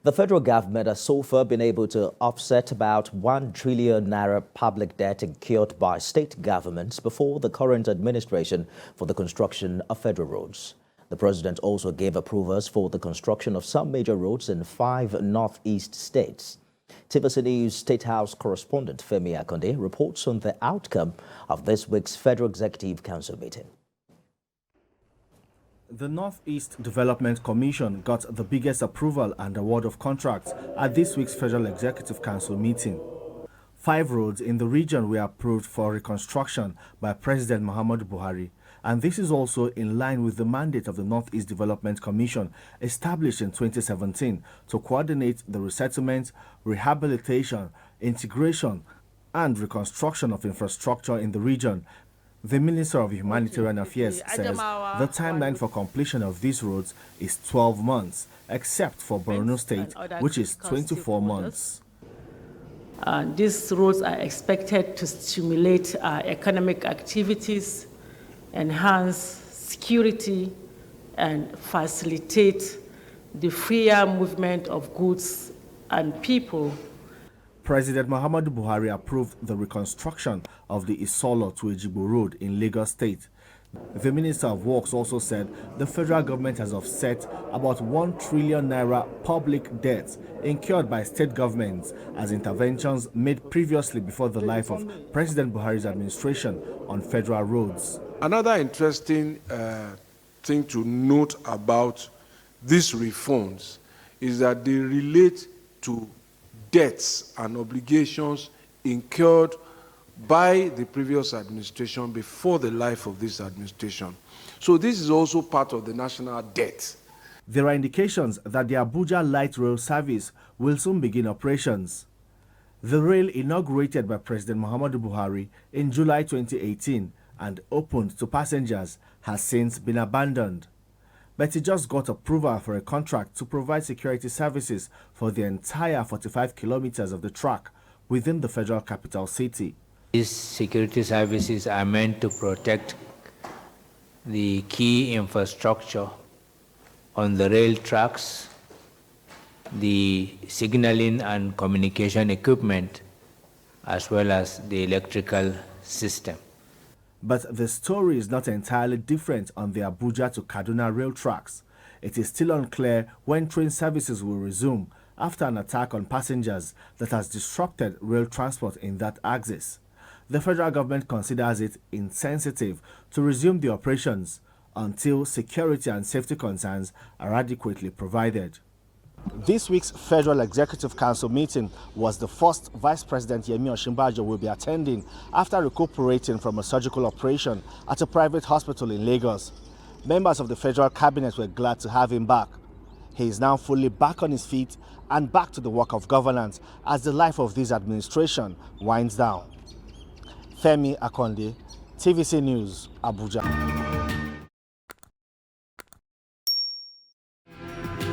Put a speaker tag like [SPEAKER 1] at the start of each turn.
[SPEAKER 1] The federal government has so far been able to offset about 1 trillion naira public debt incurred by state governments before the current administration for the construction of federal roads. The president also gave approvals for the construction of some major roads in 5 northeast states. TVC News State House correspondent Femi Akonde reports on the outcome of this week's Federal Executive Council meeting.
[SPEAKER 2] The Northeast Development Commission got the biggest approval and award of contracts at this week's Federal Executive Council meeting. 5 roads in the region were approved for reconstruction by President Muhammadu Buhari, and this is also in line with the mandate of the Northeast Development Commission established in 2017 to coordinate the resettlement, rehabilitation, integration, and reconstruction of infrastructure in the region. The Minister of Humanitarian Affairs says the timeline for completion of these roads is 12 months, except for Borno State, which is 24 months.
[SPEAKER 3] These roads are expected to stimulate economic activities, enhance security, and facilitate the freer movement of goods and people.
[SPEAKER 2] President Muhammadu Buhari approved the reconstruction of the Isolo to Ejigbo Road in Lagos State. The Minister of Works also said the federal government has offset about 1 trillion naira public debt incurred by state governments as interventions made previously before the life of President Buhari's administration on federal roads.
[SPEAKER 4] Another interesting thing to note about these reforms is that they relate to debts and obligations incurred by the previous administration before the life of this administration. So this is also part of the national debt.
[SPEAKER 2] There are indications that the Abuja light rail service will soon begin operations. The rail, inaugurated by President Muhammadu Buhari in July 2018 and opened to passengers, has since been abandoned. But it just got approval for a contract to provide security services for the entire 45 kilometers of the track within the federal capital city.
[SPEAKER 5] These security services are meant to protect the key infrastructure on the rail tracks, the signaling and communication equipment, as well as the electrical system.
[SPEAKER 2] But the story is not entirely different on the Abuja to Kaduna rail tracks. It is still unclear when train services will resume after an attack on passengers that has disrupted rail transport in that axis. The federal government considers it insensitive to resume the operations until security and safety concerns are adequately provided. This week's Federal Executive Council meeting was the first Vice President Yemi Osinbajo will be attending after recuperating from a surgical operation at a private hospital in Lagos. Members of the federal cabinet were glad to have him back. He is now fully back on his feet and back to the work of governance as the life of this administration winds down. Femi Akonde, TVC News, Abuja.